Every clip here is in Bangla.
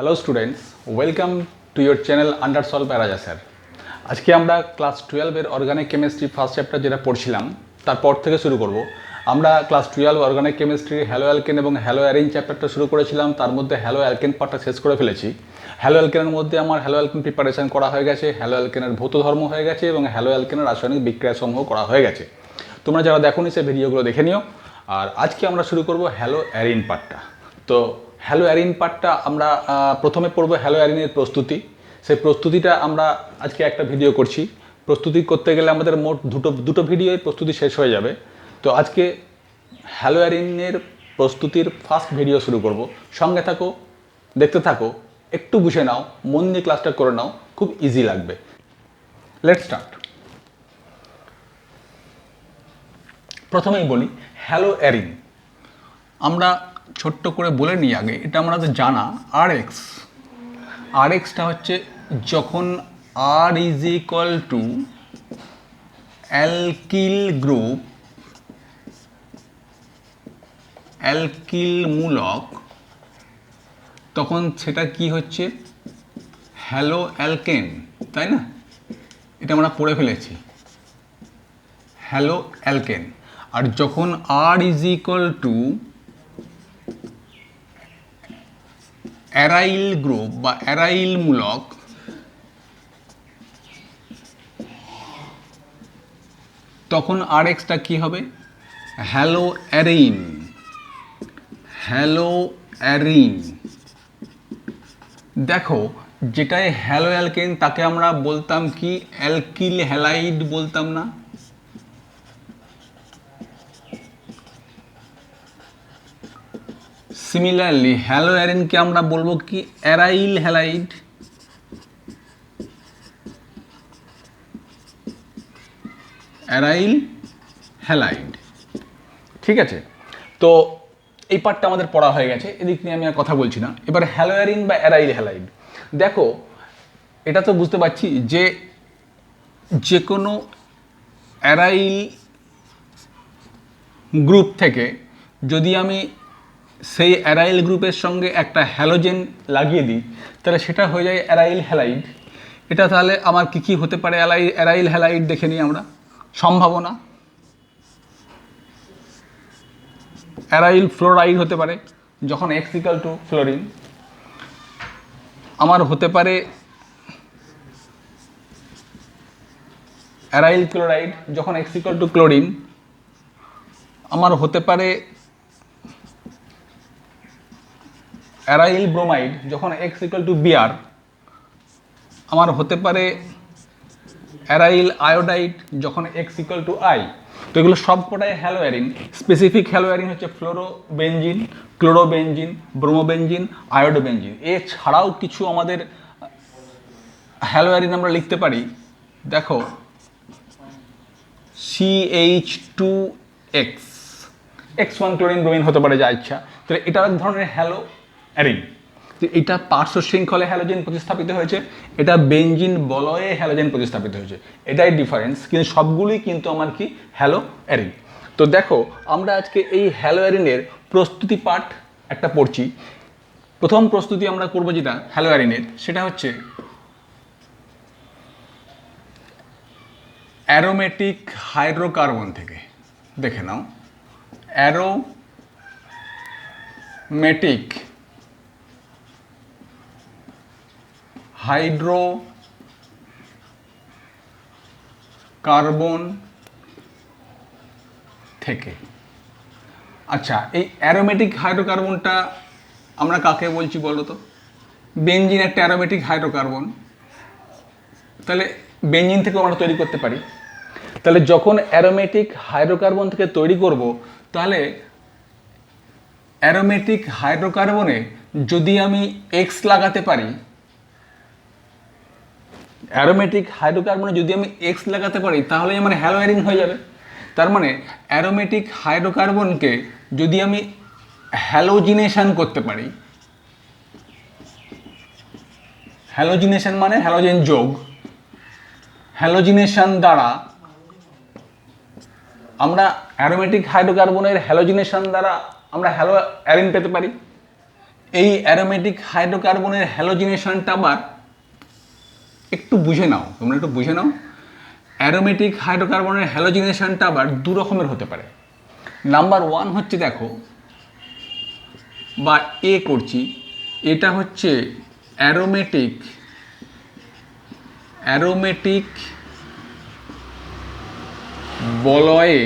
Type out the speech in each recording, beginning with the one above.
Hello students, welcome to your channel undersolve Raja sir. আজকে আমরা ক্লাস 12-এর অর্গানিক কেমিস্ট্রি ফার্স্ট চ্যাপ্টার যেটা পড়ছিলাম তারপর থেকে শুরু করব। আমরা class 12 organic chemistry haloalkane এবং হ্যালো অ্যারিন চ্যাপ্টারটা শুরু করেছিলাম, তার মধ্যে হ্যালো অ্যালকেন পার্টটা শেষ করে ফেলেছি। হ্যালো অ্যালকেনের মধ্যে আমার হ্যালো অ্যালকেন প্রিপারেশন করা হয়ে গেছে, হ্যালো অ্যালকেনের ভৌত ধর্ম হয়ে গেছে এবং হ্যালো অ্যালকেনের রাসায়নিক বিক্রিয়াসমূহ করা হয়ে গেছে। তোমরা যারা দেখোনি সেই ভিডিওগুলো দেখে নিও। আর আজকে আমরা শুরু করব হ্যালো অ্যারিন পার্টটা। তো হ্যালো অ্যারিন পার্টটা আমরা প্রথমে পড়বো হ্যালো অ্যারিনের প্রস্তুতি। সেই প্রস্তুতিটা আমরা আজকে একটা ভিডিও করছি। প্রস্তুতি করতে গেলে আমাদের মোট দুটো ভিডিওয় প্রস্তুতি শেষ হয়ে যাবে। তো আজকে হ্যালো অ্যারিনের প্রস্তুতির ফার্স্ট ভিডিও শুরু করব। সঙ্গে থাকো, দেখতে থাকো, একটু বুঝে নাও, মন দিয়ে ক্লাসটা করে নাও, খুব ইজি লাগবে। Let's start. প্রথমেই বলি হ্যালো অ্যারিন। আমরা ছোট্ট করে বলে নিই আগে, এটা আমাদের জানা আর এক্সটা হচ্ছে যখন R is equal to alkyl group, alkyl মূলক, তখন সেটা কি হচ্ছে হ্যালো অ্যালকেন, তাই না? এটা আমরা পড়ে ফেলেছি, হ্যালো অ্যালকেন। আর যখন R is equal to aryl group বা অ্যারাইল মূলক, তখন আর এক্সটা কী হবে হ্যালো অ্যারিন, হ্যালো অ্যারিন। দেখো, যেটাই হ্যালো অ্যালকেন তাকে আমরা বলতাম কি অ্যালকিল হ্যালাইড বলতাম না? সিমিলারলি হ্যালো অ্যারিনকে আমরা বলবো কি অ্যারাইল হ্যালাইড। অ্যারাইল হ্যালাইড, ঠিক আছে? তো এই পার্টটা আমাদের পড়া হয়ে গেছে, এদিক নিয়ে আমি আর কথা বলছি না। এবার হ্যালো অ্যারিন বা অ্যারাইল হ্যালাইড, দেখো এটা তো বুঝতে পারছি যে যে কোনো অ্যারাইল গ্রুপ থেকে যদি আমি সেই অ্যারাইল গ্রুপের সঙ্গে একটা হ্যালোজেন লাগিয়ে দিই তাহলে সেটা হয়ে যায় অ্যারাইল হ্যালাইড। এটা তাহলে আমার কি কি হতে পারে অ্যারাইল হ্যালাইড দেখে নিই আমরা। সম্ভাবনা, অ্যারাইল ফ্লোরাইড হতে পারে যখন এক্স ইকুয়াল টু ফ্লোরিন। আমার হতে পারে অ্যারাইল ক্লোরাইড যখন এক্স ইকুয়াল টু ক্লোরিন। আমার হতে পারে অ্যারাইল ব্রোমাইড যখন এক্স ইকুয়াল টু বিআর। আমার হতে পারে অ্যারাইল আয়োডাইড যখন এক্স ইকুয়াল টু আই। তো এগুলো সব কটাই hello arene. Specific hello arene হচ্ছে ফ্লোরোবেনজিন, ক্লোরোবেনজিন, ব্রোমোবেনজিন, আয়োডোবেনজিন। এছাড়াও কিছু আমাদের হ্যালো অ্যারিন আমরা লিখতে পারি। দেখো CH2X, X1 ক্লোরিন ব্রোমিন হতে পারে যা ইচ্ছা। তো এটা এক ধরনের হ্যালো অ্যারিন। তো এটা পার্শ্ব শৃঙ্খলে হ্যালোজেন প্রতিস্থাপিত হয়েছে, এটা বেনজিন বলয়ে হ্যালোজেন প্রতিস্থাপিত হয়েছে, এটাই ডিফারেন্স। কিন্তু সবগুলোই কিন্তু আমার কি হ্যালো অ্যারিন। তো দেখো আমরা আজকে এই হ্যালো অ্যারিনের প্রস্তুতি পার্ট একটা পড়ছি। প্রথম প্রস্তুতি আমরা করবো যেটা হ্যালো অ্যারিনের, সেটা হচ্ছে অ্যারোমেটিক হাইড্রোকার্বন থেকে। দেখে নাও, অ্যারোমেটিক হাইড্রোকার্বন থেকে। আচ্ছা, এই অ্যারোমেটিক হাইড্রোকার্বনটা আমরা কাকে বলছি বলো তো? বেনজিন একটা অ্যারোমেটিক হাইড্রোকার্বন, তাহলে বেনজিন থেকেও আমরা তৈরি করতে পারি। তাহলে যখন অ্যারোমেটিক হাইড্রোকার্বন থেকে তৈরি করব, তাহলে অ্যারোমেটিক হাইড্রোকার্বনে যদি আমি এক্স লাগাতে পারি, অ্যারোমেটিক হাইড্রোকার্বনে যদি আমি এক্স লাগাতে পারি তাহলে আমার হ্যালো অ্যারিন হয়ে যাবে। তার মানে অ্যারোমেটিক হাইড্রোকার্বনকে যদি আমি হ্যালোজিনেশন করতে পারি, হ্যালোজিনেশন মানে হ্যালোজেন যোগ, হ্যালোজিনেশন দ্বারা আমরা অ্যারোমেটিক হাইড্রোকার্বনের হ্যালোজিনেশন দ্বারা আমরা হ্যালো অ্যারিন পেতে পারি। এই অ্যারোমেটিক হাইড্রোকার্বনের হ্যালোজিনেশনটা আবার একটু বুঝে নাও, তোমরা একটু বুঝে নাও। অ্যারোমেটিক হাইড্রোকার্বনের হ্যালোজিনেশনটা আবার দু রকমের হতে পারে। নাম্বার ওয়ান হচ্ছে, দেখো বা এ করছি, এটা হচ্ছে অ্যারোমেটিক বলয়ে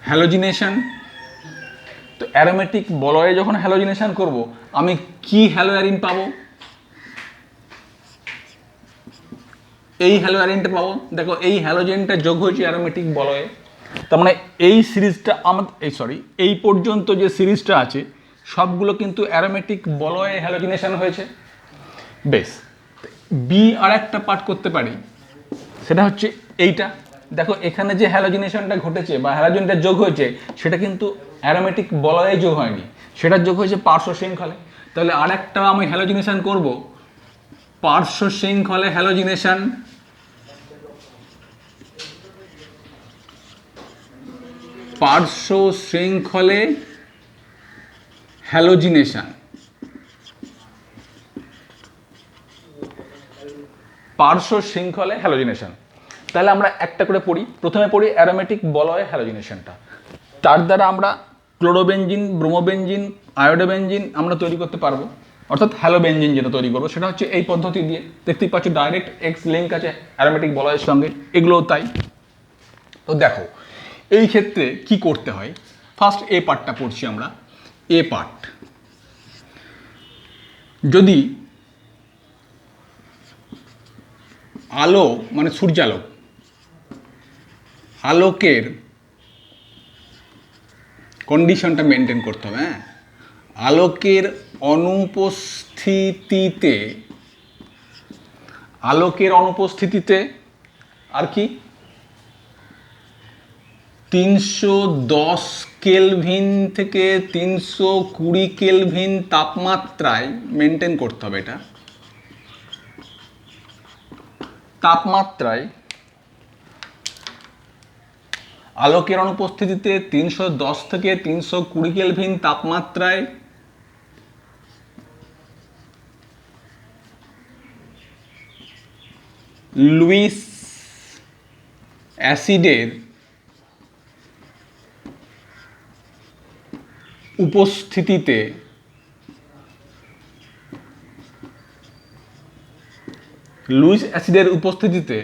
হ্যালোজিনেশন। তো অ্যারোমেটিক বলয়ে যখন হ্যালোজিনেশন করব, আমি কি হ্যালোয়ারিন পাবো? এই হ্যালোয়ারিনটা পাবো। দেখো এই হ্যালোজেনটা যোগ হয়েছে অ্যারোমেটিক বলয়ে, তার মানে এই সিরিজটা এই পর্যন্ত যে সিরিজটা আছে সবগুলো কিন্তু অ্যারোমেটিক বলয়ে হ্যালোজিনেশন হয়েছে। বেশ, বি আর একটা পার্ট করতে পারি, সেটা হচ্ছে এইটা। দেখো এখানে যে হ্যালোজিনেশনটা ঘটেছে বা হ্যালোজেনটা যোগ হয়েছে, সেটা কিন্তু অ্যারোমেটিক বলয়ে যোগ হয়নি, সেটা যোগ হয়েছে পার্শ্ব শৃঙ্খলে। তাহলে আর একটা আমি হ্যালোজিনেশন করব, পার্শ্ব শৃঙ্খলে হ্যালোজিনেশন। পার্শ্ব শৃঙ্খলে হ্যালোজিনেশন, পার্শ্ব শৃঙ্খলে হ্যালোজিনেশন। তাহলে আমরা একটা করে পড়ি। প্রথমে পড়ি অ্যারোমেটিক বলয়ে হ্যালোজিনেশনটা। তার দ্বারা আমরা ক্লোরোবেনজিন, ব্রোমোবেনজিন, আয়োডোবেনজিন আমরা তৈরি করতে পারবো, অর্থাৎ হ্যালোবেনজিন যেটা তৈরি করবো সেটা হচ্ছে এই পদ্ধতি দিয়ে। দেখতেই পাচ্ছ ডাইরেক্ট এক্স লিঙ্ক আছে অ্যারোমেটিক বলয়ের সঙ্গে, এগুলোও তাই। তো দেখো এই ক্ষেত্রে কি করতে হয়, ফার্স্ট এ পার্টটা পড়ছি আমরা। এ পার্ট, যদি আলো মানে সূর্যালোক, আলোকের কন্ডিশনটা মেনটেন করতে হবে। হ্যাঁ, আলোকের অনুপস্থিতিতে আর কি 310 কেলভিন থেকে 320 কেলভিন তাপমাত্রায় মেনটেন করতে হবে। এটা তাপমাত্রায়, আলোকের অনুপস্থিতিতে 310 থেকে 320 কেলভিন তাপমাত্রায় লুইস অ্যাসিডের উপস্থিতিতে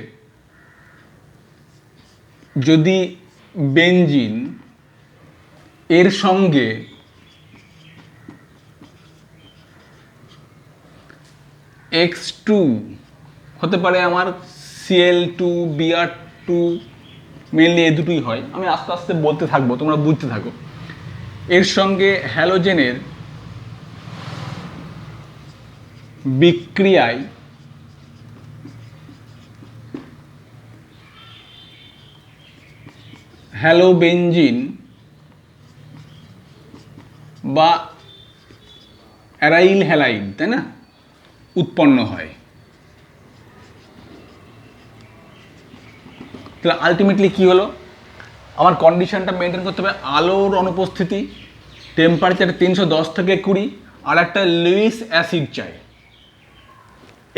যদি বেনজিন এর সঙ্গে X2 হতে পারে, আমার Cl2, Br2, মেনলি এই দুটোই হয়, আমি আস্তে আস্তে বলতে থাকবো, তোমরা বুঝতে থাকো। এর সঙ্গে হ্যালোজেনের বিক্রিয়ায় হ্যালোবেনজিন বা অ্যারাইল হ্যালাইড, তাই না, উৎপন্ন হয়। তাহলে আলটিমেটলি কি হলো, আমার কন্ডিশনটা মেনটেন করতে হবে, আলোর অনুপস্থিতি, টেম্পারেচার 310 থেকে 20, আর একটা লুইস অ্যাসিড চাই।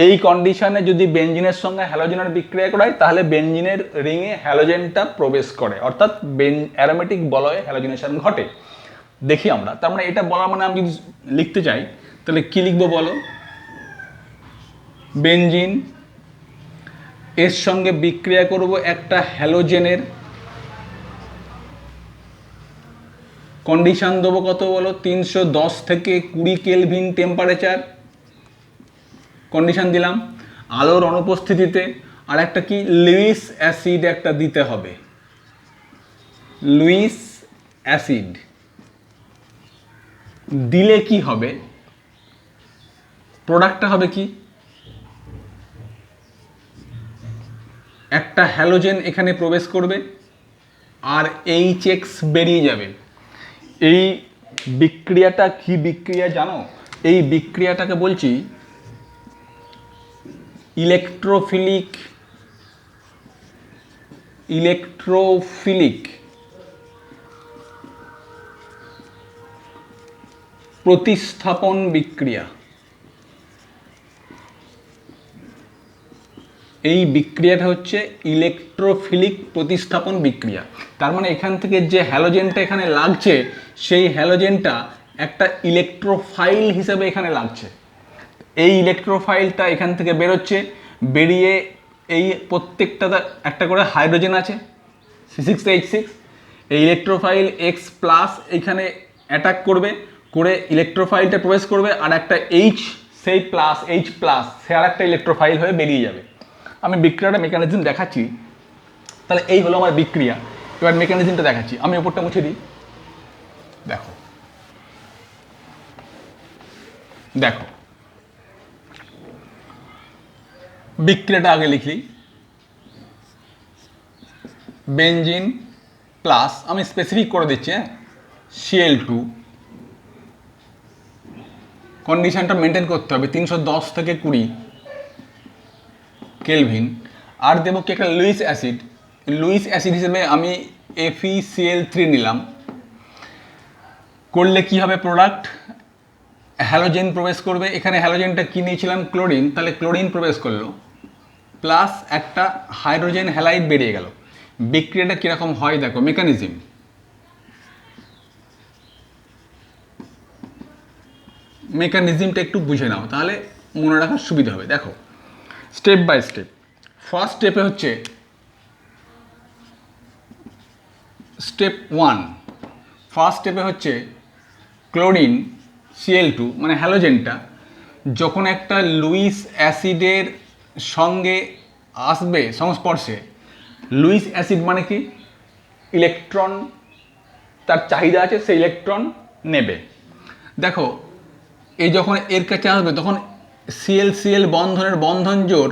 এই কন্ডিশনে যদি বেনজিনের সঙ্গে হ্যালোজেনের বিক্রিয়া করায়, তাহলে বেনজিনের রিংয়ে হ্যালোজেনটা প্রবেশ করে, অর্থাৎ অ্যারোমেটিক বলয়ে হ্যালোজিনেশন ঘটে। দেখি আমরা, তার মানে এটা বলার মানে আমি যদি লিখতে চাই তাহলে কি লিখবো বলো, বেনজিন এর সঙ্গে বিক্রিয়া করব একটা হ্যালোজেনের, কন্ডিশন দেবো কত বলো, 310 থেকে 20 কেলভিন টেম্পারেচার কন্ডিশন দিলাম, আলোর অনুপস্থিতিতে। আর একটা কি, লুইস অ্যাসিড একটা দিতে হবে, লুইস অ্যাসিড দিলে কি হবে, প্রোডাক্টটা হবে কি, একটা হ্যালোজেন এখানে প্রবেশ করবে আর HX বেরিয়ে যাবে। এই বিক্রিয়াটা কি বিক্রিয়া জানো, এই বিক্রিয়াটাকে বলছি ইলেকট্রোফিলিক ইলেকট্রোফিলিক প্রতিস্থাপন বিক্রিয়া। এই বিক্রিয়াটা হচ্ছে ইলেকট্রোফিলিক প্রতিস্থাপন বিক্রিয়া। তার মানে এখান থেকে যে হ্যালোজেনটা এখানে লাগছে সেই হ্যালোজেনটা একটা ইলেকট্রোফাইল হিসেবে এখানে লাগছে। এই ইলেকট্রোফাইলটা এখান থেকে বেরোচ্ছে, বেরিয়ে এই প্রত্যেকটা একটা করে হাইড্রোজেন আছে C6H6, এই ইলেকট্রোফাইল X প্লাস এখানে অ্যাটাক করবে, করে ইলেকট্রোফাইলটা প্রবেশ করবে, আর একটা H সেই প্লাস H প্লাস সে আর একটা ইলেকট্রোফাইল হয়ে বেরিয়ে যাবে। আমি বিক্রিয়াটা মেকানিজম দেখাচ্ছি। তাহলে এই হলো আমার বিক্রিয়া। এবার মেকানিজমটা দেখাচ্ছি। আমি ওপরটা মুছে দিই। দেখো দেখো বিক্রিয়াটা আগে লিখলি, বেনজিন প্লাস, আমি স্পেসিফিক করে দিচ্ছি, Cl2, কন্ডিশনটা মেনটেন করতে হবে 310 থেকে 20 কেলভিন। আর দেবো কি একটা লুইস অ্যাসিড। লুইস অ্যাসিড হিসেবে আমি FeCl3 নিলাম। করলে কি হবে প্রোডাক্ট, হ্যালোজেন প্রবেশ করবে। এখানে হ্যালোজেনটা কি নিয়েছিলাম, ক্লোরিন, তাহলে ক্লোরিন প্রবেশ করলো, প্লাস একটা হাইড্রোজেন হ্যালাইড বেরিয়ে গেল। বিক্রিয়াটা কীরকম হয় দেখো, মেকানিজমটা একটু বুঝে নাও, তাহলে মনে রাখার সুবিধা হবে। দেখো স্টেপ বাই স্টেপ। ফার্স্ট স্টেপে হচ্ছে স্টেপ 1, ফার্স্ট স্টেপে হচ্ছে ক্লোরিন Cl2 মানে হ্যালোজেনটা যখন একটা লুইস অ্যাসিডের সঙ্গে আসবে সংস্পর্শে, লুইস অ্যাসিড মানে কি, ইলেকট্রন তার চাহিদা আছে, সেই ইলেকট্রন নেবে। দেখো এই যখন এর কাছে আসবে তখন Cl বন্ধনের বন্ধন জোর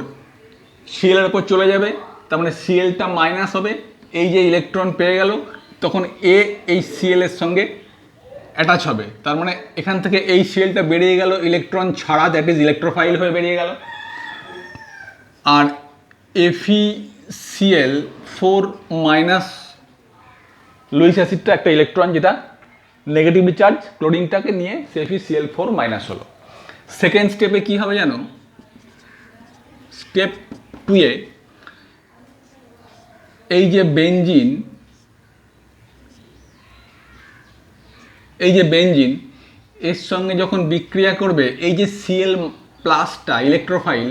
Cl এর উপর চলে যাবে, তার মানে Clটা মাইনাস হবে, এই যে ইলেকট্রন পেয়ে গেল, তখন এ এই Cl এর সঙ্গে অ্যাটাচ হবে। তার মানে এখান থেকে এই Clটা বেরিয়ে গেল ইলেকট্রন ছাড়া, দ্যাট ইজ ইলেকট্রোফাইল হয়ে বেরিয়ে গেল। আর FeCl4 মাইনাস লুইস অ্যাসিডটা একটা ইলেকট্রন যেটা নেগেটিভলি চার্জ, ক্লোরিনটাকে নিয়ে FeCl4 মাইনাস হলো। সেকেন্ড স্টেপে কি হবে জানো, স্টেপ 2-এ এই যে বেনজিন এর সঙ্গে যখন বিক্রিয়া করবে, এই যে Cl প্লাসটা ইলেকট্রোফাইল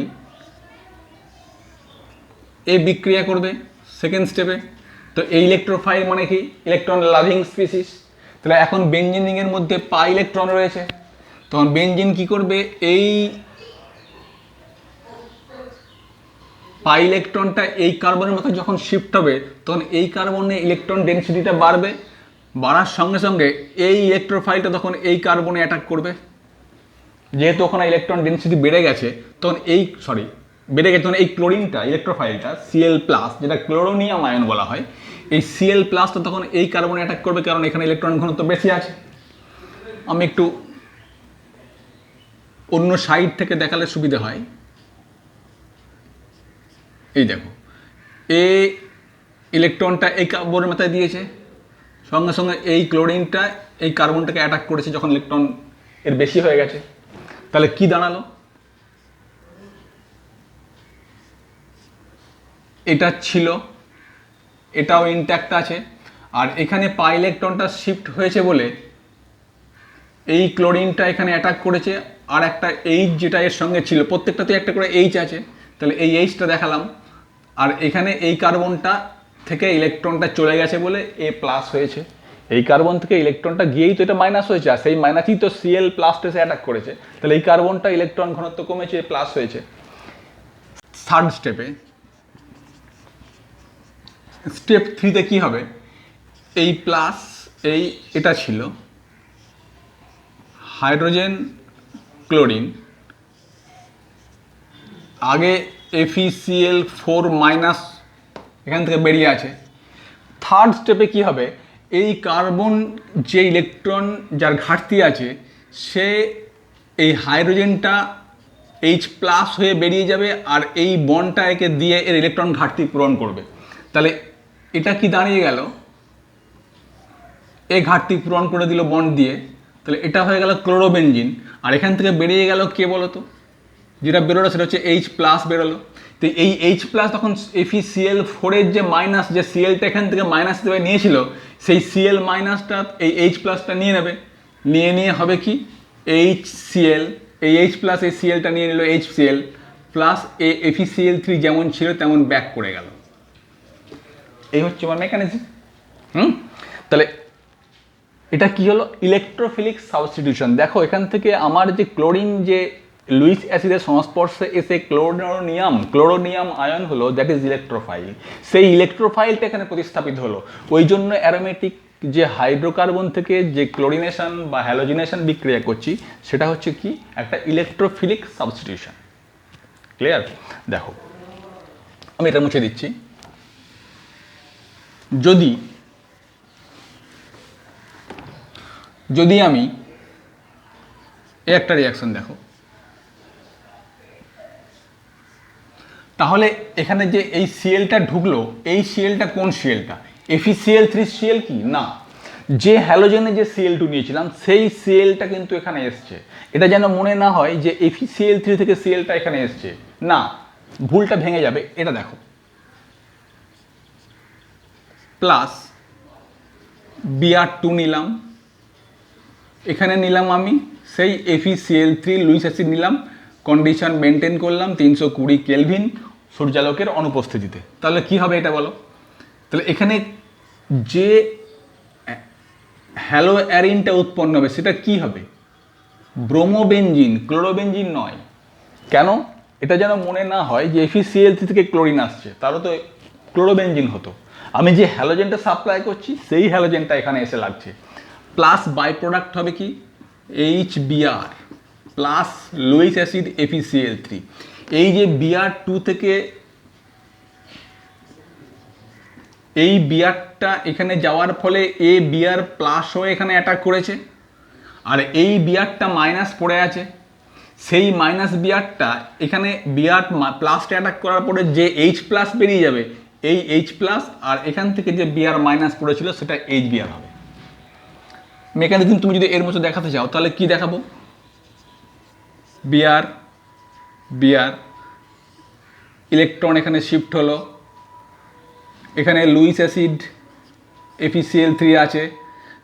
এ বিক্রিয়া করবে সেকেন্ড স্টেপে। তো এই ইলেকট্রোফাইল মানে কি, ইলেকট্রন লাভিং স্পিসিস। তাহলে এখন বেনজিনের মধ্যে পাই ইলেকট্রন রয়েছে, তখন বেনজিন কি করবে, এই পাই ইলেকট্রনটা এই কার্বনের মধ্যে যখন শিফট হবে তখন এই কার্বনে ইলেকট্রন ডেনসিটিটা বাড়বে, বাড়ার সঙ্গে সঙ্গে এই ইলেকট্রোফাইলটা তখন এই কার্বনে অ্যাটাক করবে। যেহেতু ওখানে ইলেকট্রন ডেনসিটি বেড়ে গেছে তখন তখন এই ক্লোরিনটা ইলেকট্রোফাইলটা Cl প্লাস, যেটা ক্লোরোনিয়াম আয়ন বলা হয়, এই Cl প্লাসটা তখন এই কার্বনে অ্যাটাক করবে, কারণ এখানে ইলেকট্রন ঘনত্ব বেশি আছে। আমি একটু অন্য সাইড থেকে দেখালে সুবিধা হয়। এই দেখো এই ইলেকট্রনটা এই কার্বনের মাথায় দিয়েছে, সঙ্গে সঙ্গে এই ক্লোরিনটা এই কার্বনটাকে অ্যাটাক করেছে যখন ইলেকট্রন এর বেশি হয়ে গেছে। তাহলে কি দাঁড়ালো, এটা ছিল, এটাও ইনট্যাক্ট আছে, আর এখানে পাই ইলেকট্রনটা শিফট হয়েছে বলে এই ক্লোরিনটা এখানে অ্যাটাক করেছে, আর একটা H যেটা এর সঙ্গে ছিল, প্রত্যেকটাতে একটা করে H আছে, তাহলে এই Hটা দেখালাম, আর এখানে এই কার্বনটা থেকে ইলেকট্রনটা চলে গেছে বলে A প্লাস হয়েছে। এই কার্বন থেকে ইলেকট্রনটা গিয়েই তো এটা মাইনাস হয়েছে, আর সেই মাইনাসই তো Cl প্লাসটা এসে অ্যাটাক করেছে, তাহলে এই কার্বনটা ইলেকট্রন ঘনত্ব কমেছে, A প্লাস হয়েছে। থার্ড স্টেপে স্টেপ 3-তে কি হবে, এই প্লাস এটা ছিল হাইড্রোজেন ক্লোরিন, আগে FeCl4 মাইনাস এখান থেকে বেরিয়ে আছে। থার্ড স্টেপে কি হবে, এই কার্বন যে ইলেকট্রন যার ঘাটতি আছে সে এই হাইড্রোজেনটা H প্লাস হয়ে বেরিয়ে যাবে, আর এই বন্ডটা একে দিয়ে এর ইলেকট্রন ঘাটতি পূরণ করবে। তাহলে এটা কি দাঁড়িয়ে গেল, এ ঘাটতি পূরণ করে দিল বন্ড দিয়ে, তাহলে এটা হয়ে গেল ক্লোরোবেনজিন। আর এখান থেকে বেরিয়ে গেল কে বলো তো, যেটা বেরোলো সেটা হচ্ছে এইচ প্লাস বেরোলো। তো এই এইচ প্লাস তখন FeCl4 যে মাইনাস, যে সিএলটা এখান থেকে মাইনাস হিসেবে নিয়েছিল, সেই Cl মাইনাসটা এই এইচ প্লাসটা নিয়ে নেবে, নিয়ে হবে কি HCl, এই এইচ প্লাস এই সিএলটা নিয়ে নিল HCl প্লাস FeCl3 যেমন ছিল তেমন ব্যাক করে গেল। এই হচ্ছে আমার মেকানিজম। তাহলে এটা কি হলো, ইলেকট্রোফিলিক সাবস্টিটিউশন। দেখো এখান থেকে আমার যে ক্লোরিন যে লুইস অ্যাসিডের সংস্পর্শে এসে ক্লোরোনিয়াম আয়ন হলো, দ্যাট ইজ ইলেকট্রোফাইল। সেই ইলেকট্রোফাইলটা এখানে প্রতিস্থাপিত হলো। ওই জন্য অ্যারোমেটিক যে হাইড্রোকার্বন থেকে যে ক্লোরিনেশন বা হ্যালোজিনেশন বিক্রিয়া করছি, সেটা হচ্ছে কি একটা ইলেকট্রোফিলিক সাবস্টিটিউশন। ক্লিয়ার? দেখো আমি এটা মুছে দিচ্ছি। যদি আমি একটা রিয়াকশন দেখো, তাহলে এখানে যে এই সিএলটা ঢুকলো, এই সিএলটা কোন সিএলটা, FeCl3 কি না, যে হ্যালোজেনে যে Cl2 নিয়েছিলাম সেই সিএলটা কিন্তু এখানে এসছে। এটা যেন মনে না হয় যে FeCl3 থেকে সিএলটা এখানে এসছে, না, ভুলটা ভেঙে যাবে। এটা দেখো, প্লাস Br2 নিলাম, এখানে নিলাম আমি সেই FeCl3 লুইস অ্যাসিড নিলাম, কন্ডিশন মেনটেন করলাম 320 কেলভিন সূর্যালোকের অনুপস্থিতিতে। তাহলে কি হবে এটা বলো? তাহলে এখানে যে হ্যালো অ্যারিনটা উৎপন্ন হবে সেটা কি হবে, ব্রোমোবেনজিন, ক্লোরোবেনজিন নয়। কেন? এটা যেন মনে না হয় যে FeCl3 থেকে ক্লোরিন আসছে, তারও তো ক্লোরোবেনজিন হতো। আমি যে হ্যালোজেনটা সাপ্লাই করছি সেই হ্যালোজেনটা এখানে এসে লাগছে। প্লাস বাই প্রোডাক্ট হবে কি HBr plus Luis acid FeCl3। এই যে Br2 থেকে এই বিআরটা এখানে যাওয়ার ফলে Br প্লাস হয়ে এখানে অ্যাটাক করেছে, আর এই বিআরটা মাইনাস পড়ে আছে। সেই মাইনাস বিআরটা এখানে Br প্লাসটা অ্যাটাক করার পরে যে H প্লাস বেরিয়ে যাবে, এই H প্লাস আর এখান থেকে যে Br মাইনাস পড়েছিল সেটা HBr হবে। মেকানিজম তুমি যদি এর মতো দেখাতে চাও তাহলে কি দেখাবো, Br ইলেকট্রন এখানে শিফট হলো, এখানে লুইস অ্যাসিড FeCl3 আছে,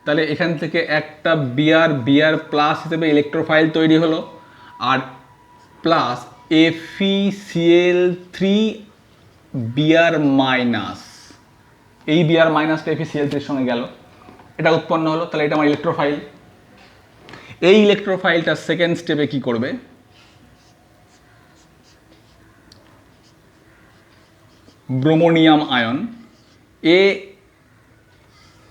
তাহলে এখান থেকে একটা Br প্লাস হিসেবে ইলেকট্রোফাইল তৈরি হলো, আর প্লাস FeCl3 Br মাইনাস, এই Br মাইনাসটা FeCl3 এর সঙ্গে গেল, এটা উৎপন্ন হলো। তাহলে এটা আমার ইলেকট্রোফাইল। এই ইলেকট্রোফাইলটা সেকেন্ড স্টেপে কি করবে, ব্রোমোনিয়াম আয়ন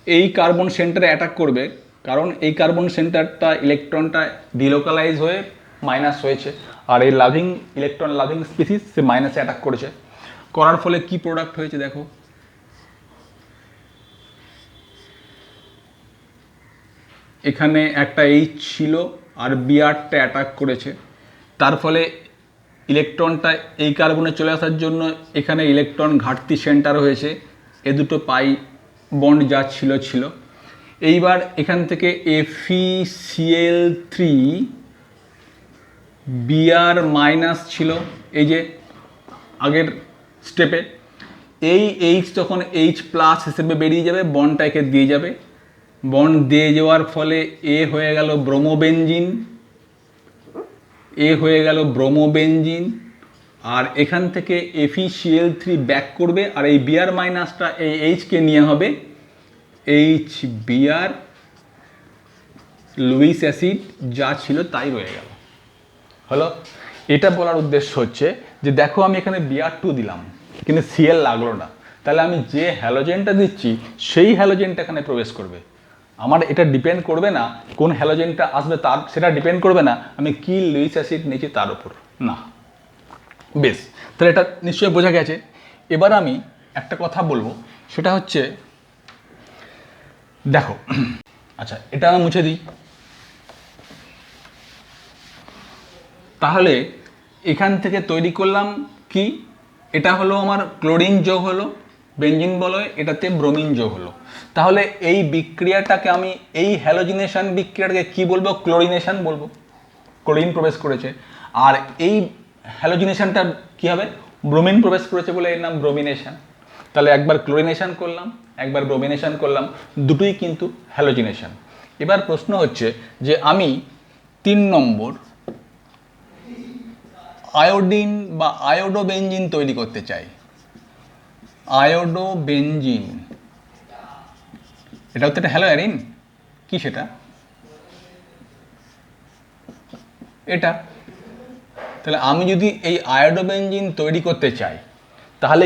এই কার্বন সেন্টারে অ্যাটাক করবে, কারণ এই কার্বন সেন্টারটা ইলেকট্রনটা ডিলোকালাইজ হয়ে মাইনাস হয়েছে, আর এই ইলেকট্রন লাভিং স্পিসিস সে মাইনাসে অ্যাটাক করেছে। করার ফলে কি প্রোডাক্ট হয়েছে দেখো, এখানে একটা H ছিল আর Brটা অ্যাটাক করেছে, তার ফলে ইলেকট্রনটা এই কার্বনে চলে আসার জন্য এখানে ইলেকট্রন ঘাটতি সেন্টার হয়েছে, এ দুটো পাই বন্ড যা ছিল। এইবার এখান থেকে FeCl3 Br মাইনাস ছিল এই যে আগের স্টেপে, এই H যখন H প্লাস হিসেবে বেরিয়ে যাবে, বন্ডটাকে দিয়ে যাবে, বন্ড দিয়ে যাওয়ার ফলে হয়ে গেল ব্রোমোবেনজিন, আর এখান থেকে FeCl3 ব্যাক করবে, আর এই Br মাইনাসটা এই Hকে নিয়ে হবে HBr লুইস অ্যাসিড, যা ছিল তাই রয়ে গেল। হলো? এটা বলার উদ্দেশ্য হচ্ছে যে দেখো আমি এখানে Br2 দিলাম কিন্তু Cl লাগলো না, তাহলে আমি যে হ্যালোজেনটা দিচ্ছি সেই হ্যালোজেনটা এখানে প্রবেশ করবে। আমার এটা ডিপেন্ড করবে না কোন হ্যালোজেনটা আসবে, তার সেটা ডিপেন্ড করবে না আমি কি লুইস অ্যাসিড নিয়েছি তার উপর, না। বেশ, তাহলে এটা নিশ্চয়ই বোঝা গেছে। এবার আমি একটা কথা বলবো, সেটা হচ্ছে দেখো, আচ্ছা এটা আমি মুছে দিই। তাহলে এখান থেকে তৈরি করলাম কি, এটা হলো আমার ক্লোরিন যোগ হলো বেঞ্জিন বলয়, এটাতে ব্রোমিন যোগ হলো। তাহলে এই বিক্রিয়াটাকে আমি, এই হ্যালোজিনেশন বিক্রিয়াটাকে কি বলবো? ক্লোরিনেশন বলবো। ক্লোরিন প্রবেশ করেছে, আর এই হ্যালোজিনেশনটা কি হবে? ব্রোমিন প্রবেশ করেছে বলে এর নাম ব্রোমিনেশন। তাহলে একবার ক্লোরিনেশন করলাম, একবার ব্রোমিনেশন করলাম, দুটোই কিন্তু হ্যালোজিনেশন। এবার প্রশ্ন হচ্ছে যে আমি 3 নম্বর আয়োডিন বা আয়োডোবেনজিন তৈরি করতে চাই। আয়োডোবেনজিন, এটা হচ্ছে একটা হ্যালোয়ারিন। কি সেটা? এটা। তাহলে আমি যদি এই আয়োডোবেনজিন তৈরি করতে চাই তাহলে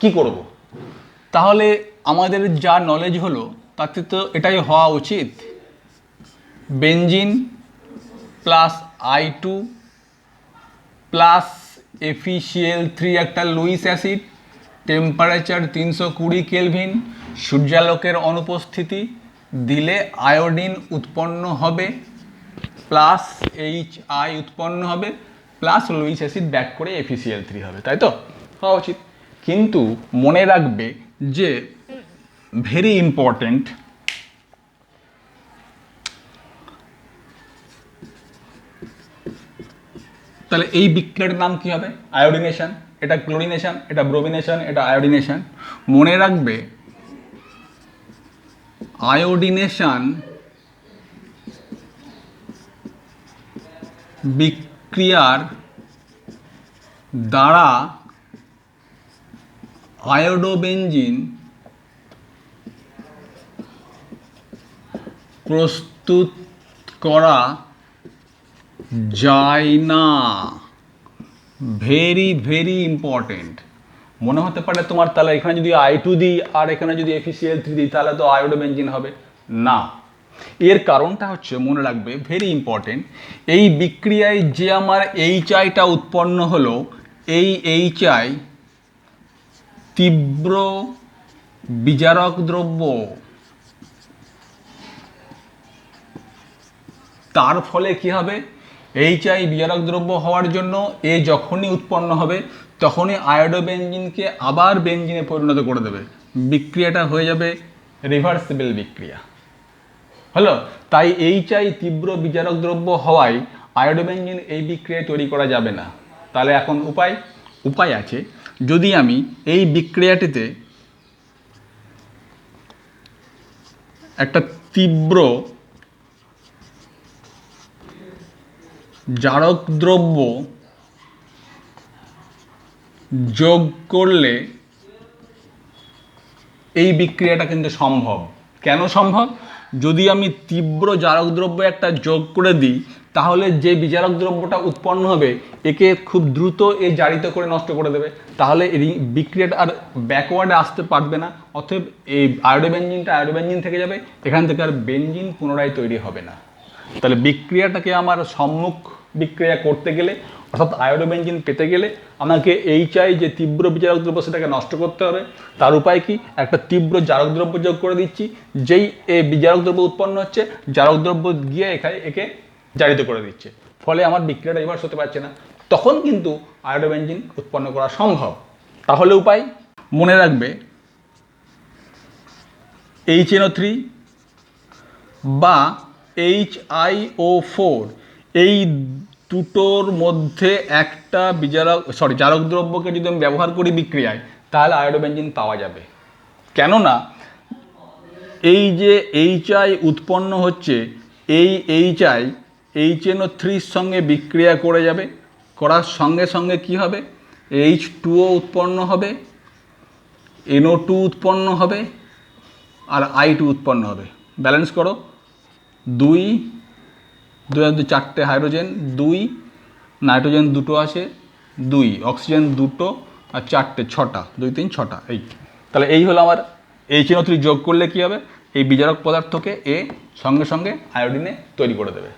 কি করব? তাহলে আমাদের যা নলেজ হলো তাতে তো এটাই হওয়া উচিত, benzene plus I2 plus FeCl3 একটা লুইস অ্যাসিড, টেম্পারেচার 320 কেলভিন, সূর্যালোকের অনুপস্থিতি, দিলে আয়োডিন উৎপন্ন হবে, প্লাস HI উৎপন্ন হবে, প্লাস লুইস অ্যাসিড ব্যাক করে FeCl3 হবে, তাই তো হওয়া উচিত। কিন্তু মনে রাখবে যে ভেরি ইম্পর্টেন্ট, তাহলে এই বিক্রিয়াটার নাম কি হবে? আয়োডিনেশন। এটা ক্লোরিনেশন, এটা ব্রোমিনেশন, এটা আয়োডিনেশন। মনে রাখবে আয়োডিনেশন বিক্রিয়ার দ্বারা আয়োডোবেনজিন প্রস্তুত করা যায় না। Very very important. মনে হতে পারে তোমার, তাহলে এখানে যদি I2 দিই আর এখানে যদি FeCl3 দিই তাহলে তো আয়োডোবেনজিন হবে না। এর কারণটা হচ্ছে, মনে রাখবে ভেরি ইম্পর্টেন্ট, এই বিক্রিয়ায় যে আমার HIটা উৎপন্ন হলো, এই HI তীব্র বিজারক দ্রব্য। তার ফলে কি হবে? HI বিজারক দ্রব্য হওয়ার জন্য এ যখনই উৎপন্ন হবে তখনই আয়োডোবেনজিনকে আবার বেনজিনে পরিণত করে দেবে। বিক্রিয়াটা হয়ে যাবে রিভার্সিবল বিক্রিয়া। হলো? তাই HI তীব্র বিজারক দ্রব্য হওয়ায় আয়োডোবেনজিন এই বিক্রিয়ায় তৈরি করা যাবে না। তাহলে এখন উপায় আছে। যদি আমি এই বিক্রিয়াটিতে একটা তীব্র জারক দ্রব্য যোগ করলে এই বিক্রিয়াটা কিন্তু সম্ভব। কেন সম্ভব? যদি আমি তীব্র জারক দ্রব্য একটা যোগ করে দিই তাহলে যে বিজারক দ্রব্যটা উৎপন্ন হবে একে খুব দ্রুত এ জারিত করে নষ্ট করে দেবে। তাহলে এই বিক্রিয়াটা আর ব্যাকওয়ার্ডে আসতে পারবে না। অতএব এই আয়োডোবেনজিন থেকে যাবে, এখান থেকে আর বেনজিন পুনরায় তৈরি হবে না। তাহলে বিক্রিয়াটাকে আমার সম্মুখ বিক্রিয়া করতে গেলে, অর্থাৎ আয়োডোবেনজিন পেতে গেলে আমাকে HI যে তীব্র বিজারক দ্রব্য সেটাকে নষ্ট করতে হবে। তার উপায় কি? একটা তীব্র জারক দ্রব্য যোগ করে দিচ্ছি, যেই এই বিজারক দ্রব্য উৎপন্ন হচ্ছে জারক দ্রব্য গিয়ে একে জারিত করে দিচ্ছে, ফলে আমার বিক্রিয়াটা রিভার্স হতে পারছে না। তখন কিন্তু আয়োডোবেনজিন উৎপন্ন করা সম্ভব। তাহলে উপায় মনে রাখবে, HNO3 বা HiO4 এই দুটোর মধ্যে একটা জারক দ্রব্যকে যদি আমি ব্যবহার করি বিক্রিয়ায় তাহলে আয়োডোবেনজিন পাওয়া যাবে। কেননা এই যে HI উৎপন্ন হচ্ছে, এই HI HNO3 সঙ্গে বিক্রিয়া করে যাবে, করার সঙ্গে সঙ্গে কি হবে? H2O উৎপন্ন হবে, NO2 উৎপন্ন হবে আর I2 উৎপন্ন হবে। ব্যালেন্স করো, 2 4টে হাইড্রোজেন, 2 নাইট্রোজেন 2টো আছে, 2 অক্সিজেন 2টো আর 4টে 6টা, 2 3 6টা। এই তাহলে এই হলো আমার HNO3 যোগ করলে কি হবে? এই বিজারক পদার্থকে সঙ্গে সঙ্গে আয়োডিনে তৈরি করে দেবে,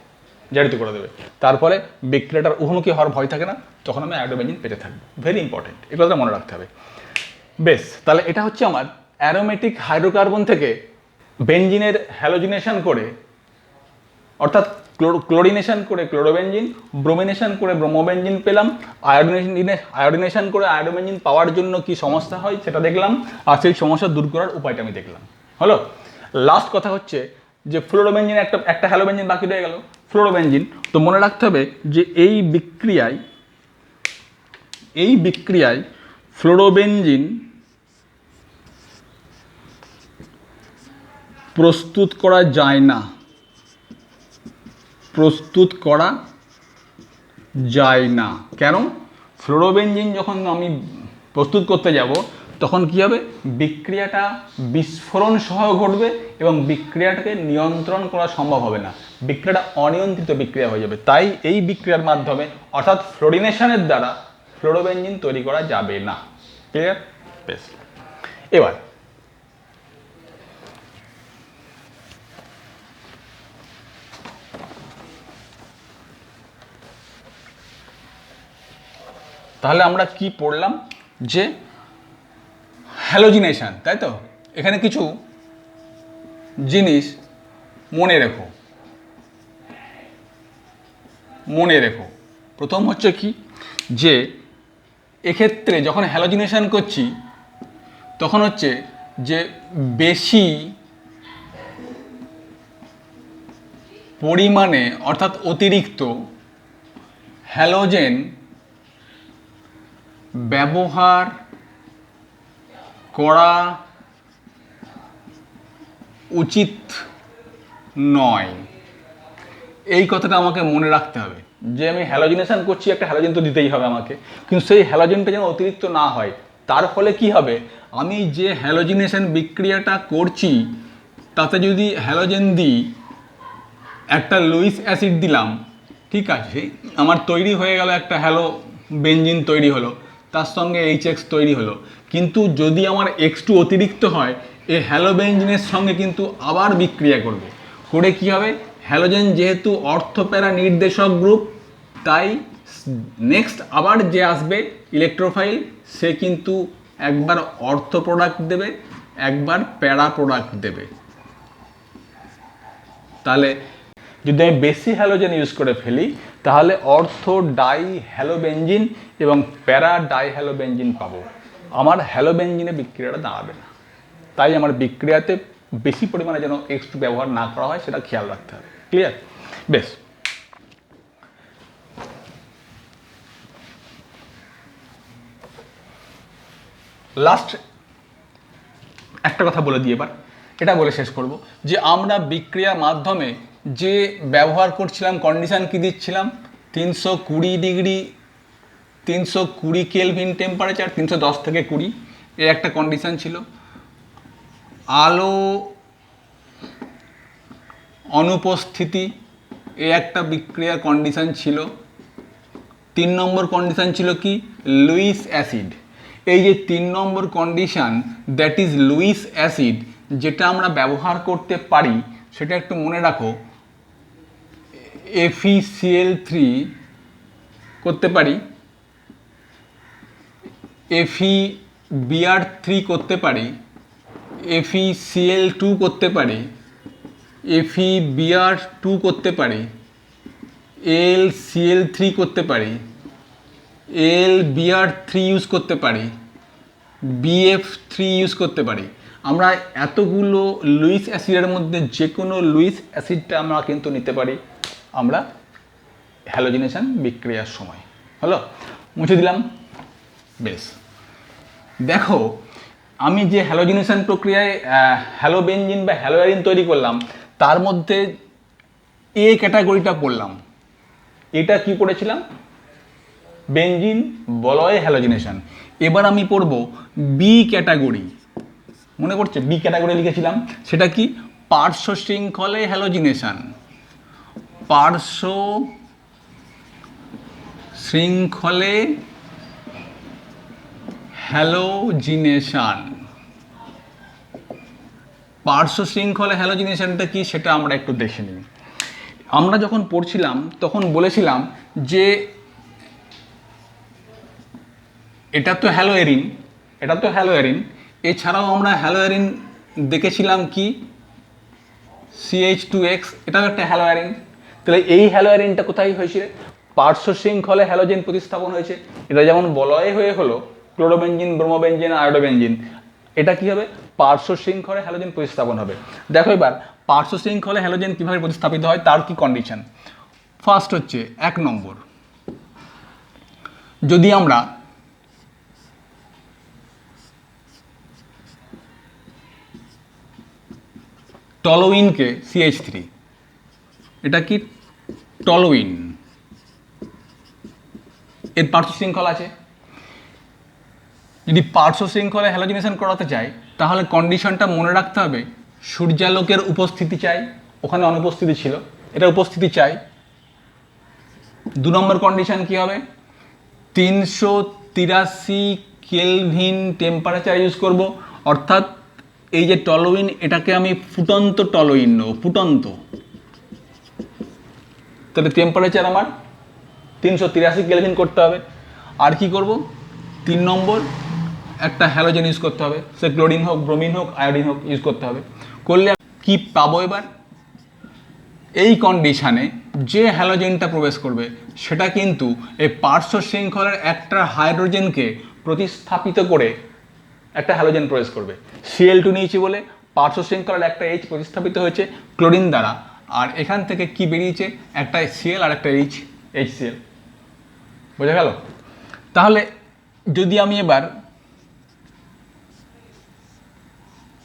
জারিত করে দেবে। তারপরে বিক্রিয়াটার মুখোমুখি হওয়ার ভয় থাকে না, তখন আমি আয়োডোবেনজিন পেতে থাকবো। ভেরি ইম্পর্টেন্ট, এই কথাটা মনে রাখতে হবে। বেশ, তাহলে এটা হচ্ছে আমার অ্যারোমেটিক হাইড্রোকার্বন থেকে বেনজিনের হ্যালোজিনেশন করে, অর্থাৎ ক্লোরিনেশন করে ক্লোরোবেনজিন, ব্রোমিনেশন করে ব্রোমোবেনজিন পেলাম, আয়োডিনেশন করে আয়োডোবেনজিন পাওয়ার জন্য কি সমস্যা হয় সেটা দেখলাম, আর সেই সমস্যা দূর করার উপায়টা আমি দেখলাম। হলো, লাস্ট কথা হচ্ছে যে ফ্লোরোবেনজিন একটা হ্যালোবেনজিন বাকি রয়ে গেল, ফ্লোরোবেনজিন। তো মনে রাখতে হবে যে এই বিক্রিয়ায় ফ্লোরোবেনজিন প্রস্তুত করা যায় না, কেন? ফ্লোরোবেনজিন যখন আমি প্রস্তুত করতে যাব তখন কি হবে, বিক্রিয়াটা বিস্ফোরণ সহ ঘটবে এবং বিক্রিয়াটাকে নিয়ন্ত্রণ করা সম্ভব হবে না, বিক্রিয়াটা অনিয়ন্ত্রিত বিক্রিয়া হয়ে যাবে। তাই এই বিক্রিয়ার মাধ্যমে অর্থাৎ ফ্লোরিনেশনের দ্বারা ফ্লোরোবেনজিন তৈরি করা যাবে না। ক্লিয়ার? বেশ, এবার তাহলে আমরা কি পড়লাম, যে হ্যালোজিনেশন, তাই তো? এখানে কিছু জিনিস মনে রেখো। প্রথম হচ্ছে কি, যে এক্ষেত্রে যখন হ্যালোজিনেশন করছি তখন হচ্ছে যে বেশি পরিমাণে অর্থাৎ অতিরিক্ত হ্যালোজেন ব্যবহার করা উচিত নয়। এই কথাটা আমাকে মনে রাখতে হবে যে আমি হ্যালোজিনেশন করছি, একটা হ্যালোজেন তো দিতেই হবে আমাকে, কিন্তু সেই হ্যালোজেনটা যেন অতিরিক্ত না হয়। তার ফলে কি হবে, আমি যে হ্যালোজিনেশন বিক্রিয়াটা করছি তাতে যদি হ্যালোজেন দিই, একটা লুইস অ্যাসিড দিলাম, ঠিক আছে, আমার তৈরি হয়ে গেল একটা হ্যালো বেনজিন তৈরি হলো, তার সঙ্গে HX তৈরি হলো। কিন্তু যদি আমার X2 অতিরিক্ত হয়, এই হ্যালো বেনজিনের সঙ্গে কিন্তু আবার বিক্রিয়া করে কি হবে, হ্যালোজেন যেহেতু অর্থপ্যারা নির্দেশক গ্রুপ, তাই নেক্সট আবার যে আসবে ইলেকট্রোফাইল, সে কিন্তু একবার অর্থ প্রোডাক্ট দেবে, একবার প্যারা প্রোডাক্ট দেবে। তাহলে যদি আমি বেশি হ্যালোজেন ইউজ করে ফেলি তাহলে অর্থ ডাই হ্যালোবেনজিন এবং প্যারা ডাই হ্যালোবেনজিন পাবো, আমার হ্যালোবেনজিনে বিক্রিয়াটা দাঁড়াবে না। তাই আমার বিক্রিয়াতে বেশি পরিমাণে যেন X2 ব্যবহার না করা হয় সেটা খেয়াল রাখতে হবে। ক্লিয়ার? বেশ, লাস্ট একটা কথা বলে দিই, এবার এটা বলে শেষ করব যে আমরা বিক্রিয়ার মাধ্যমে যে ব্যবহার করছিলাম, কন্ডিশন কি দিচ্ছিলাম, 320 ডিগ্রি 320 কেলভিন টেম্পারেচার, 310 থেকে 20 এর একটা কন্ডিশন ছিল। আলো অনুপস্থিতি এ একটা বিক্রিয়ার কন্ডিশন ছিল। 3 নম্বর কন্ডিশন ছিল কি, লুইস অ্যাসিড। এই যে 3 নম্বর condition, that is Lewis acid, যেটা আমরা ব্যবহার করতে পারি সেটা একটু মনে রাখো। FeCl3 করতে পারি, FeBr3 করতে পারি, FeCl2 করতে পারি, FeBr2 করতে পারি, LCl3 করতে পারি, LBr3 ইউজ করতে পারি, BF3 ইউজ করতে পারি। আমরা এতগুলো লুইস অ্যাসিডের মধ্যে যে কোনো লুইস অ্যাসিডটা আমরা কিন্তু নিতে পারি আমরা হ্যালোজিনেশন বিক্রিয়ার সময়। হলো, মুছে দিলাম। বেশ, দেখো আমি যে হ্যালোজিনেশন প্রক্রিয়ায় হ্যালোবেনজিন বা হ্যালোয়ারিন তৈরি করলাম তার মধ্যে এ ক্যাটাগরিটা পড়লাম। এটা কি করেছিলাম, বেনজিন বলয় হ্যালোজিনেশন। এবার আমি পড়ব বি ক্যাটাগরি। মনে পড়ছে বি ক্যাটাগরি লিখেছিলাম, সেটা কি, পার্শ্ব শৃঙ্খলে হ্যালোজিনেশন। পার্শ্ব শৃঙ্খলে হ্যালোজিনেশন। পার্শ্ব শৃঙ্খলে হ্যালোজিনেশনটা কি সেটা আমরা একটু দেখে নিই। আমরা যখন পড়ছিলাম তখন বলেছিলাম যে এটা তো হ্যালোয়ারিন, এছাড়াও আমরা হ্যালোয়ারিন দেখেছিলাম কি, CH2X, এটাও একটা হ্যালোয়ারিন। তাহলে এই হ্যালোয়ারিনটা কোথায় হয়েছে? পার্শ্ব শৃঙ্খলে হ্যালোজেন প্রতিস্থাপন হয়েছে। এটা যেমন বলয় হয়ে হলো ক্লোরোবেনজিন, ব্রোমোবেনজিন, আয়োডোবেনজিন, এটা কি হবে? পার্শ্ব শৃঙ্খলে হ্যালোজেন প্রতিস্থাপন হবে। দেখো এবার পার্শ্ব শৃঙ্খলে হ্যালোজেন কিভাবে প্রতিস্থাপিত হয় তার কি কন্ডিশন। ফার্স্ট হচ্ছে 1 নম্বর, যদি আমরা টলোইনকে CH3, এটা কি টলোইন, এর পার্শ্ব শৃঙ্খল আছে। যদি পার্শ্ব শৃঙ্খলে হ্যালোজিনেশন করাতে চাই তাহলে কন্ডিশনটা মনে রাখতে হবে, সূর্যালোকের উপস্থিতি চাই, ওখানে অনুপস্থিতি ছিল, এটা উপস্থিতি চাই। 2 নম্বর কন্ডিশন কি হবে? 383 কেলভিন টেম্পারেচার ইউজ করব, অর্থাৎ এই যে টলোইন এটাকে আমি ফুটন্ত টলোইন নেব, ফুটন্ত। তাহলে টেম্পারেচার আমার 383 কেলভিন করতে হবে। আর কি করব? 3 নম্বর একটা হ্যালোজেন ইউজ করতে হবে, সে ক্লোরিন হোক, ব্রোমিন হোক, আয়োডিন হোক, ইউজ করতে হবে। করলে কি পাবো এবার? এই কন্ডিশানে যে হ্যালোজেনটা প্রবেশ করবে সেটা কিন্তু এই পার্শ্ব শৃঙ্খলের একটা হাইড্রোজেনকে প্রতিস্থাপিত করে একটা হ্যালোজেন প্রবেশ করবে। Cl2 নিয়েছি বলে পার্শ্ব শৃঙ্খলের একটা H প্রতিস্থাপিত হয়েছে ক্লোরিন দ্বারা, আর এখান থেকে কি বেরিয়েছে? একটা Cl আর একটা HCl। বোঝা গেল? তাহলে যদি আমি এবার,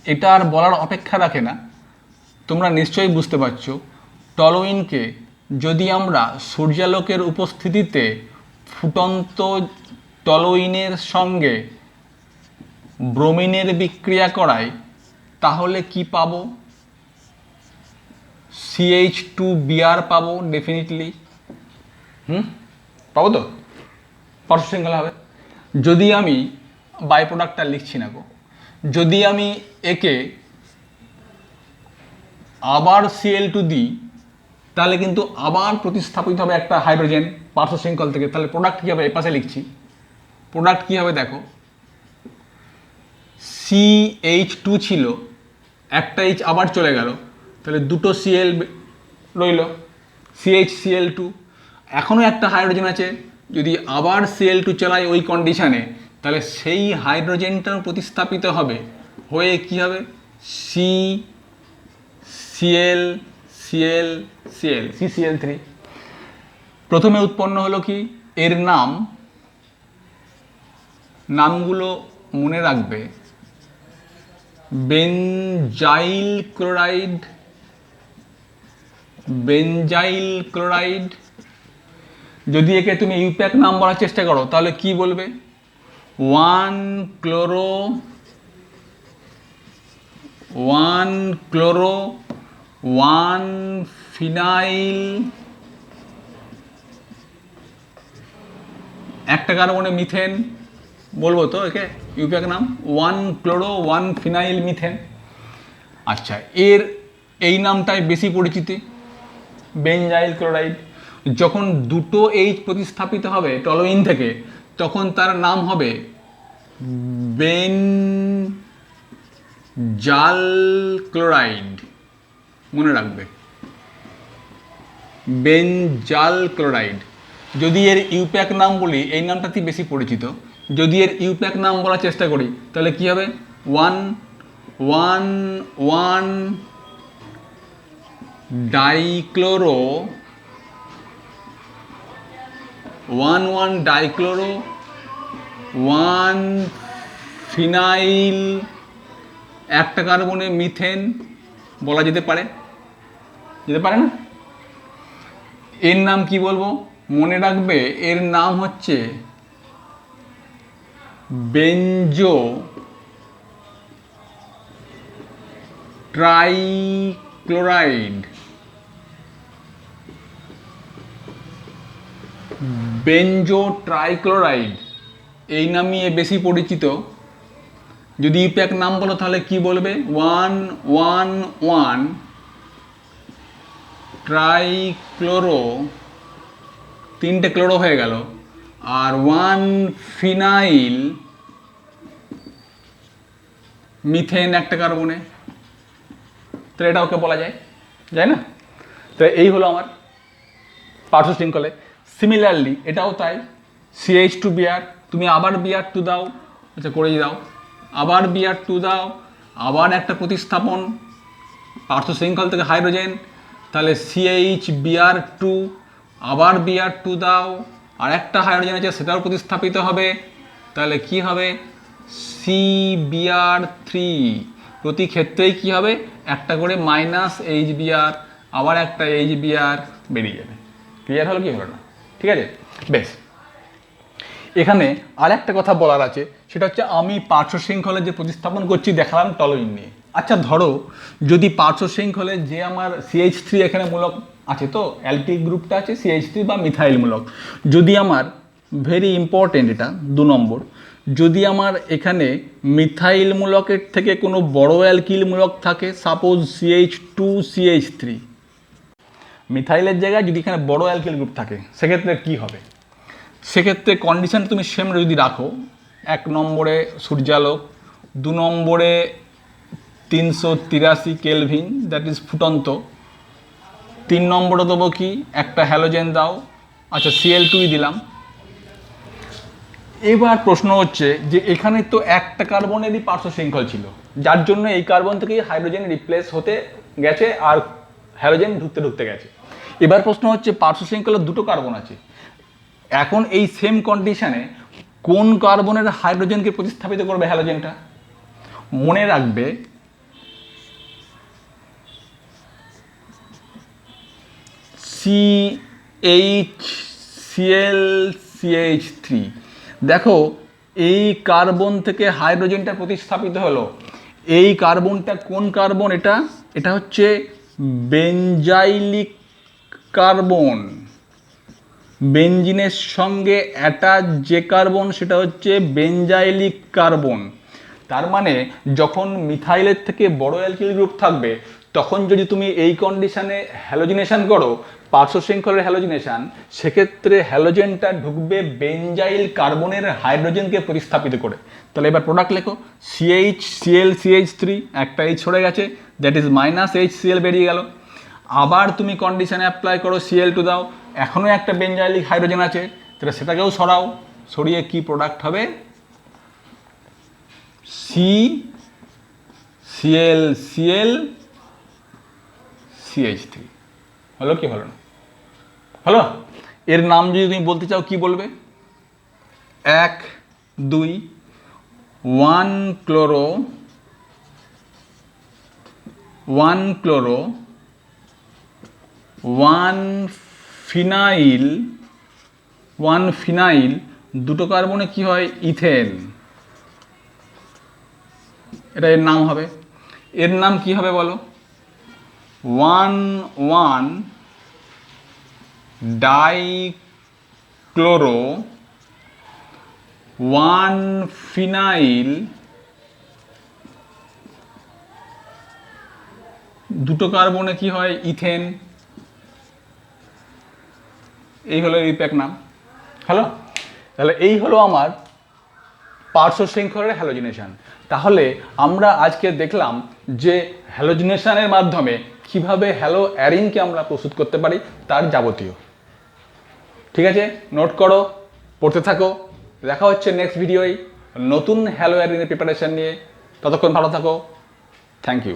এটা আর বলার অপেক্ষা রাখে না, তোমরা নিশ্চয়ই বুঝতে পারছো, টলোইনকে যদি আমরা সূর্যালোকের উপস্থিতিতে ফুটন্ত টলোইনের সঙ্গে ব্রোমিনের বিক্রিয়া করাই তাহলে কি পাবো? CH2Br পাবো ডেফিনেটলি। পাবো তো? পার্শ্ব শৃঙ্খলা হবে। যদি আমি বাই প্রোডাক্টটা লিখছি না গো, যদি আমি একে আবার Cl2 দিই তাহলে কিন্তু আবার প্রতিস্থাপিত হবে একটা হাইড্রোজেন পার্শ্ব শৃঙ্খল থেকে। তাহলে প্রোডাক্ট কী হবে? এপাশে লিখছি, প্রোডাক্ট কী হবে দেখো, CH2 ছিল, একটা H আবার চলে গেল, তাহলে দুটো Cl রইল, CHCl2। এখনও একটা হাইড্রোজেন আছে, যদি আবার Cl2 চালাই ওই কন্ডিশানে তাহলে সেই হাইড্রোজেনটাও প্রতিস্থাপিত হবে হয়ে কি হবে? CCl3। প্রথমে উৎপন্ন হলো কি? এর নামগুলো মনে রাখবে, বেনজাইল ক্লোরাইড। যদি একে তুমি ইউপ্যাক নাম বলার চেষ্টা করো তাহলে কি বলবে? 1-ক্লোরো 1-ফিনাইল, একটা কার্বনে মিথেন বলবো তো একে ইউপ্যাক নাম, 1-ক্লোরো 1-ফিনাইল মিথেন। আচ্ছা, এর এই নামটাই বেশি পরিচিতি, বেনজাইল ক্লোরাইড। যখন দুটো H প্রতিস্থাপিত হবে টলোইন থেকে তখন তার নাম হবে বেনজাল ক্লোরাইড, মনে রাখবে, বেনজাল ক্লোরাইড। যদি এর ইউপ্যাক নাম বলি, এই নামটাতে বেশি পরিচিত, যদি এর ইউপ্যাক নাম বলার চেষ্টা করি তাহলে কি হবে? 1-1-1 ডাইক্লোরো 1-1-ডাইক্লোরো 1-ফিনাইল, একটা কার্বনে মিথেন বলা যেতে পারে না? এর নাম কি বলবো? মনে রাখবে এর নাম হচ্ছে বেনজো ট্রাইক্লোরাইড। বেনজো ট্রাইক্লোরাইড এই নামে বেশি পরিচিত। যদি ইউপ্যাক নাম বলো তাহলে কি বলবে? 1-1-1 ট্রাইক্লোরো, 3টে ক্লোরো হয়ে গেল, আর 1-ফিনাইল মিথেন একটা কার্বনে। তাহলে এটা ওকে বলা যায় না? তো এই হলো আমার পার্শ্ব শৃঙ্খলে। সিমিলারলি এটাও তাই, CH2 Br, তুমি আবার Br2 দাও, আচ্ছা করেই দাও, আবার Br2 দাও, আবার একটা প্রতিস্থাপন পার্শ্ব শৃঙ্খল থেকে হাইড্রোজেন, তাহলে CH Br2, আবার Br2 দাও, আর একটা হাইড্রোজেন আছে সেটাও প্রতিস্থাপিত হবে, তাহলে কি হবে CBr3। প্রতি ক্ষেত্রেই কি হবে, একটা করে -HBr, আবার একটা HBr বেরিয়ে যাবে। ক্লিয়ার হলো কি হলো না? ঠিক আছে, বেশ। এখানে আর একটা কথা বলার আছে, সেটা হচ্ছে আমি পার্শ্ব শৃঙ্খলে যে প্রতিস্থাপন করছি দেখালাম টলোইন নিয়ে। আচ্ছা ধরো যদি পার্শ্ব শৃঙ্খলে যে আমার CH3 এখানে মূলক আছে, তো অ্যালকিল গ্রুপটা আছে CH3 বা মিথাইল মূলক, যদি আমার ভেরি ইম্পর্টেন্ট এটা 2 নম্বর, যদি আমার এখানে মিথাইল মূলকের থেকে কোনো বড় অ্যালকিল মূলক থাকে, সাপোজ CH2 CH3, মিথাইলের জায়গায় যদি এখানে বড় অ্যালকিল গ্রুপ থাকে, সেক্ষেত্রে কি হবে? সেক্ষেত্রে কন্ডিশন তুমি সেম যদি রাখো, 1 নম্বরে সূর্যালোক, 2 নম্বরে 383 কেলভিন, দ্যাট ইজ ফুটন্ত, 3 নম্বরে দেবো কি একটা হ্যালোজেন দাও, আচ্ছা Cl2 দিলাম। এবার প্রশ্ন হচ্ছে যে এখানে তো একটা কার্বনেরই পার্শ্ব শৃঙ্খল ছিল, যার জন্য এই কার্বন থেকেই হাইড্রোজেন রিপ্লেস হতে গেছে আর হ্যালোজেন ঢুকতে ঢুকতে গেছে। এবার প্রশ্ন হচ্ছে পার্শ্ব শৃঙ্খলের 2টো কার্বন আছে, এখন এই সেম কন্ডিশনে কোন কার্বনের হাইড্রোজেনকে প্রতিস্থাপিত করবে হ্যালোজেনটা? মনে রাখবে CH3। দেখো এই কার্বন থেকে হাইড্রোজেনটা প্রতিস্থাপিত হলো, এই কার্বনটা কোন কার্বন? এটা হচ্ছে বেঞ্জাইলিক কার্বন। বেঞ্জিনের সঙ্গে অ্যাটাচ যে কার্বন সেটা হচ্ছে বেঞ্জাইলিক কার্বন। তার মানে যখন মিথাইলের থেকে বড় অ্যালকিল গ্রুপ থাকবে, তখন যদি তুমি এই কন্ডিশনে হ্যালোজিনেশন করো, পার্শ্ব শৃঙ্খলের হ্যালোজিনেশন, সেক্ষেত্রে হ্যালোজেনটা ঢুকবে বেঞ্জাইল কার্বনের হাইড্রোজেনকে প্রতিস্থাপিত করে। তাহলে এবার প্রোডাক্ট লেখো, CH CH3, একটা H ছড়ে গেছে, দ্যাট ইজ -HCl বেরিয়ে গেল। আবার তুমি কন্ডিশনে অ্যাপ্লাই করো, Cl2 দাও, এখনও একটা বেঞ্জাইলিক হাইড্রোজেন আছে, তাহলে সেটাকেও সরাও, সরিয়ে কি প্রোডাক্ট হবে? CCl CH3। হলো কি হলো না? হলো। এর নাম যদি তুমি বলতে চাও কি বলবে? 1 2 1 ক্লোরো 1 ফিনাইল, 2টো কার্বনে কি হয়? ইথেন। এটা এর নাম হবে। এর নাম কি হবে বলো? 1 ডাইক্লোরো 1 ফিনাইল, 2টো কার্বনে কি হয়? ইথেন। এই হলো রিপ্যাক নাম। হলো। তাহলে এই হলো আমার পার্শ্ব শৃঙ্খলের হ্যালোজিনেশন। তাহলে আমরা আজকে দেখলাম যে হ্যালোজিনেশনের মাধ্যমে কিভাবে হ্যালো অ্যারিনকে আমরা প্রস্তুত করতে পারি, তার যাবতীয়। ঠিক আছে, নোট করো, পড়তে থাকো। দেখা হচ্ছে নেক্সট ভিডিওয় নতুন হ্যালো অ্যারিনের প্রিপারেশন নিয়ে। ততক্ষণ ভালো থাকো। Thank you.